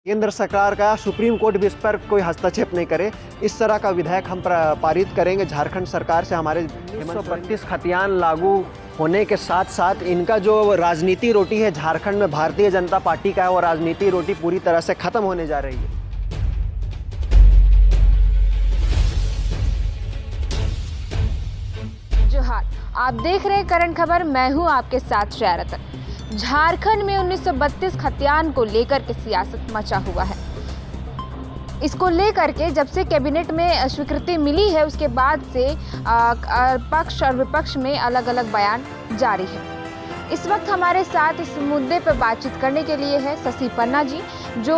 केंद्र सरकार का सुप्रीम कोर्ट भी इस पर कोई हस्तक्षेप नहीं करे, इस तरह का विधेयक हम पारित करेंगे झारखंड सरकार से। हमारे 132 खतियान लागू होने के साथ साथ इनका जो राजनीति रोटी है झारखंड में भारतीय जनता पार्टी का है, वो राजनीति रोटी पूरी तरह से खत्म होने जा रही है। जोहार, आप देख रहे हैं करंट खबर। मैं हूं आपके साथ श्रेया रतन। झारखंड में 1932 खतियान को लेकर के सियासत मचा हुआ है। इसको लेकर के जब से कैबिनेट में स्वीकृति मिली है उसके बाद से पक्ष और विपक्ष में अलग अलग बयान जारी है। इस वक्त हमारे साथ इस मुद्दे पर बातचीत करने के लिए है शशि पन्ना जी, जो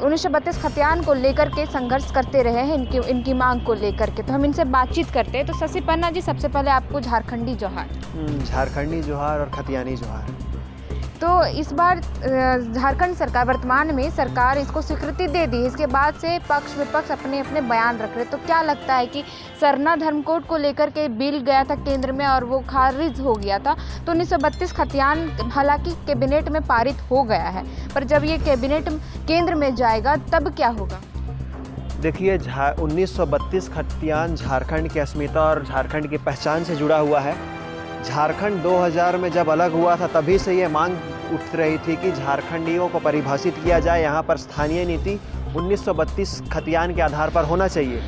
1932 खतियान को लेकर के संघर्ष करते रहे हैं इनकी मांग को लेकर के। तो हम इनसे बातचीत करते हैं। तो शशि पन्ना जी, सबसे पहले आपको झारखंडी जोहार। झारखंडी जोहार और खतियानी जोहार। तो इस बार झारखंड सरकार, वर्तमान में सरकार इसको स्वीकृति दे दी, इसके बाद से पक्ष विपक्ष अपने अपने बयान रख रहे। तो क्या लगता है कि सरना धर्म कोड को लेकर के बिल गया था केंद्र में और वो खारिज हो गया था, तो 1932 खतियान हालांकि कैबिनेट में पारित हो गया है, पर जब ये कैबिनेट केंद्र में जाएगा तब क्या होगा? देखिए, 1932 खतियान झारखंड की अस्मिता और झारखंड की पहचान से जुड़ा हुआ है। झारखंड 2000 में जब अलग हुआ था तभी से ये मांग उठ रही थी कि झारखंडियों को परिभाषित किया जाए, यहाँ पर स्थानीय नीति 1932 खतियान के आधार पर होना चाहिए।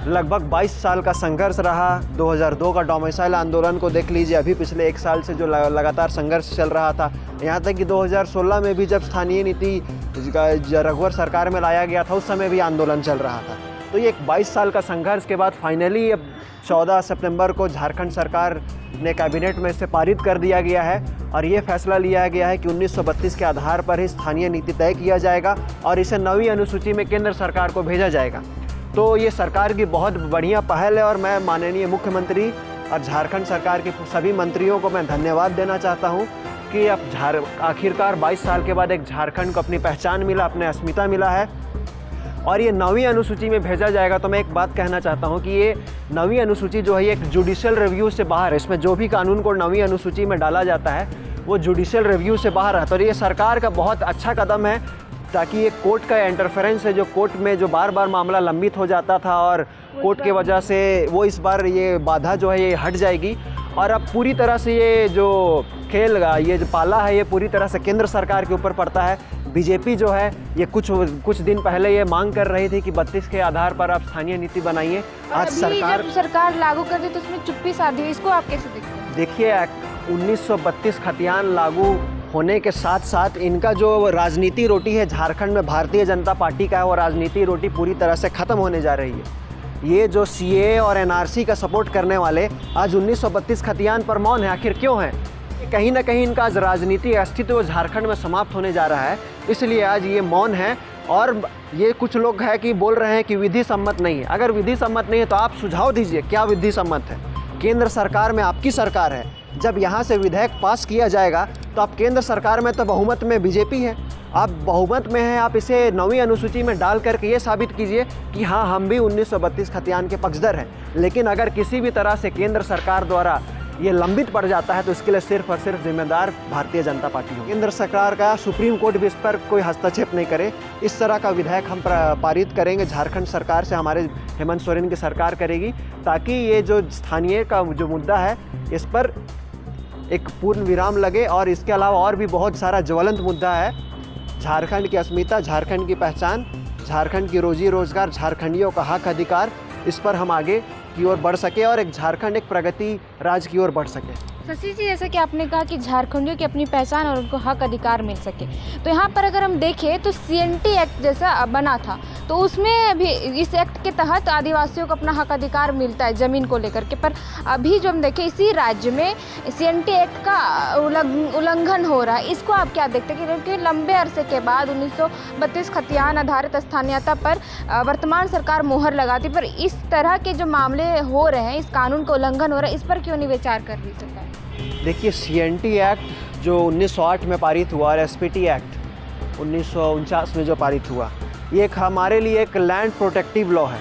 लगभग 22 साल का संघर्ष रहा। 2002 का डोमिसाइल आंदोलन को देख लीजिए, अभी पिछले 1 साल से जो लगातार संघर्ष चल रहा था, यहाँ तक कि 2016 में भी जब स्थानीय नीति रघुवर सरकार में लाया गया था उस समय भी आंदोलन चल रहा था। तो ये एक 22 साल का संघर्ष के बाद फाइनली अब 14 सितंबर को झारखंड सरकार ने कैबिनेट में इसे पारित कर दिया गया है और ये फैसला लिया गया है कि 1932 के आधार पर ही स्थानीय नीति तय किया जाएगा और इसे 9वीं अनुसूची में केंद्र सरकार को भेजा जाएगा। तो ये सरकार की बहुत बढ़िया पहल है और मैं माननीय मुख्यमंत्री और झारखंड सरकार के सभी मंत्रियों को मैं धन्यवाद देना चाहता हूँ कि अब आखिरकार 22 साल के बाद एक झारखंड को अपनी पहचान मिला, अपने अस्मिता मिला है और ये 9वीं अनुसूची में भेजा जाएगा। तो मैं एक बात कहना चाहता हूँ कि ये 9वीं अनुसूची जो है ये एक जुडिशियल रिव्यू से बाहर है। इसमें जो भी कानून को 9वीं अनुसूची में डाला जाता है वो जुडिशियल रिव्यू से बाहर है। तो ये सरकार का बहुत अच्छा कदम है ताकि ये कोर्ट का इंटरफेरेंस है, जो कोर्ट में जो बार बार मामला लंबित हो जाता था और कोर्ट के वजह से वो इस बार ये बाधा जो है ये हट जाएगी और अब पूरी तरह से ये जो खेल ये जो पाला है ये पूरी तरह से केंद्र सरकार के ऊपर पड़ता है। बीजेपी जो है ये कुछ दिन पहले ये मांग कर रही थी कि 32 के आधार पर आप स्थानीय नीति बनाइए। आज सरकार लागू कर दी तो उसमें चुप्पी साधी हुई, इसको आप कैसे देखते हैं? देखिए, 1932 खतियान लागू होने के साथ साथ इनका जो राजनीति रोटी है झारखंड में भारतीय जनता पार्टी का है, वो राजनीति रोटी पूरी तरह से ख़त्म होने जा रही है। ये जो सीए और एनआरसी का सपोर्ट करने वाले आज 1932 खतियान पर मौन है। आखिर क्यों है? कहीं ना कहीं इनका आज राजनीतिक अस्तित्व झारखंड में समाप्त होने जा रहा है, इसलिए आज ये मौन है। और ये कुछ लोग हैं कि बोल रहे हैं कि विधि सम्मत नहीं है। अगर विधि सम्मत नहीं है तो आप सुझाव दीजिए क्या विधि सम्मत है। केंद्र सरकार में आपकी सरकार है, जब यहाँ से विधेयक पास किया जाएगा तो आप केंद्र सरकार में तो बहुमत में बीजेपी है, आप बहुमत में हैं, आप इसे 9वीं अनुसूची में डाल करके ये साबित कीजिए कि हाँ हम भी 1932 खतियान के पक्षधर हैं। लेकिन अगर किसी भी तरह से केंद्र सरकार द्वारा ये लंबित पड़ जाता है तो इसके लिए सिर्फ और सिर्फ जिम्मेदार भारतीय जनता पार्टी हो। केंद्र सरकार का सुप्रीम कोर्ट भी इस पर कोई हस्तक्षेप नहीं करे, इस तरह का विधेयक हम पारित करेंगे झारखंड सरकार से। हमारे हेमंत सोरेन की सरकार करेगी ताकि ये जो स्थानीय का जो मुद्दा है इस पर एक पूर्ण विराम लगे और इसके अलावा और भी बहुत सारा ज्वलंत मुद्दा है। झारखंड की अस्मिता, झारखंड की पहचान, झारखंड की रोजी रोजगार, झारखंडियों का हक अधिकार, इस पर हम आगे की ओर बढ़ सके और एक झारखंड एक प्रगति राज्य की ओर बढ़ सके। शशि जी, जैसा कि आपने कहा कि झारखंडियों की अपनी पहचान और उनको हक अधिकार मिल सके, तो यहाँ पर अगर हम देखें तो सीएनटी एक्ट जैसा बना था तो उसमें भी इस एक्ट के तहत आदिवासियों को अपना हक अधिकार मिलता है ज़मीन को लेकर के। पर अभी जो हम देखें इसी राज्य में सीएनटी एक्ट का उल्लंघन हो रहा है, इसको आप क्या देखते हैं? क्योंकि लंबे अरसे के बाद 1932 खतियान आधारित स्थानीयता पर वर्तमान सरकार मोहर लगाती, पर इस तरह के जो मामले हो रहे हैं, इस कानून का उल्लंघन हो रहा है, इस पर क्यों नहीं विचार कर रही सरकार? देखिए, सीएनटी एक्ट जो 1908 में पारित हुआ और एसपीटी एक्ट 1949 में जो पारित हुआ, ये एक हमारे लिए एक लैंड प्रोटेक्टिव लॉ है,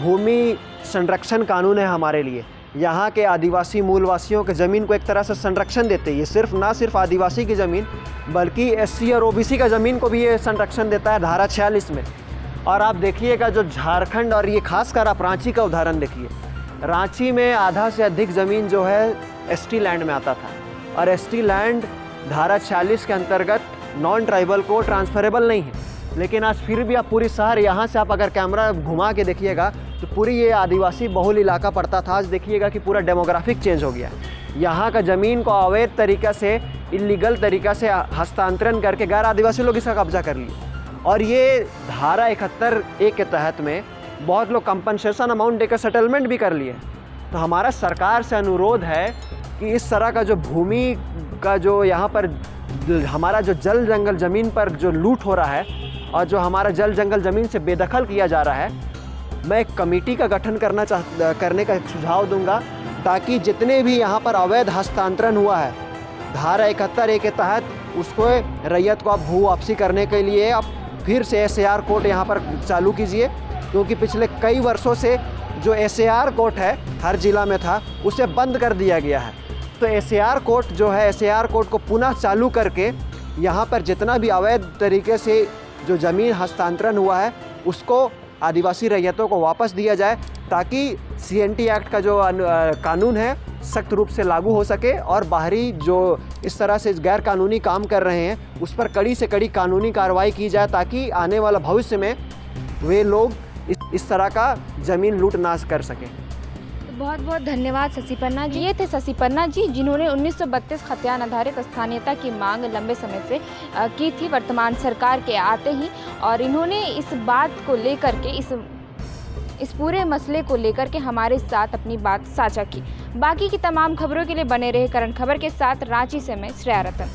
भूमि संरक्षण कानून है हमारे लिए। यहाँ के आदिवासी मूलवासियों के ज़मीन को एक तरह से संरक्षण देते हैं। ये सिर्फ ना सिर्फ आदिवासी की ज़मीन बल्कि एससी और ओबीसी का ज़मीन को भी ये संरक्षण देता है धारा 46 में। और आप देखिएगा जो झारखंड और ये खासकर आप रांची का उदाहरण देखिए, रांची में आधा से अधिक ज़मीन जो है एसटी लैंड में आता था और एसटी लैंड धारा 40 के अंतर्गत नॉन ट्राइबल को ट्रांसफरेबल नहीं है। लेकिन आज फिर भी आप पूरी शहर यहाँ से आप अगर कैमरा घुमा के देखिएगा तो पूरी ये आदिवासी बहुल इलाका पड़ता था। आज देखिएगा कि पूरा डेमोग्राफिक चेंज हो गया है। यहाँ का ज़मीन को अवैध तरीक़ा से, इलीगल तरीक़ा से हस्तांतरण करके गैर आदिवासी लोग इसका कब्जा कर लिए। और ये धारा 71A के तहत में बहुत लोग कंपनसेशन अमाउंट देकर सेटलमेंट भी कर लिए। तो हमारा सरकार से अनुरोध है कि इस तरह का जो भूमि का जो यहाँ पर हमारा जो जल जंगल ज़मीन पर जो लूट हो रहा है और जो हमारा जल जंगल ज़मीन से बेदखल किया जा रहा है, मैं एक कमेटी का गठन करने का सुझाव दूंगा ताकि जितने भी यहाँ पर अवैध हस्तांतरण हुआ है धारा 71A के तहत उसको रैयत को आप भू वापसी करने के लिए आप फिर से SAR कोर्ट यहाँ पर चालू कीजिए, क्योंकि पिछले कई वर्षों से जो SAR कोर्ट है हर ज़िला में था उसे बंद कर दिया गया है। तो SAR कोर्ट जो है, SAR कोर्ट को पुनः चालू करके यहाँ पर जितना भी अवैध तरीके से जो ज़मीन हस्तांतरण हुआ है उसको आदिवासी रैयतों को वापस दिया जाए ताकि CNT एक्ट का जो कानून है सख्त रूप से लागू हो सके और बाहरी जो इस तरह से गैर कानूनी काम कर रहे हैं उस पर कड़ी से कड़ी कानूनी कार्रवाई की जाए ताकि आने वाला भविष्य में वे लोग इस तरह का ज़मीन लूट ना कर सकें। बहुत बहुत धन्यवाद शशि पन्ना जी। ये थे शशि पन्ना जी जिन्होंने 1932 खतियान आधारित स्थानीयता की मांग लंबे समय से की थी वर्तमान सरकार के आते ही, और इन्होंने इस बात को लेकर के इस पूरे मसले को लेकर के हमारे साथ अपनी बात साझा की। बाकी की तमाम खबरों के लिए बने रहे करण खबर के साथ। रांची से मैं श्रेया रतन।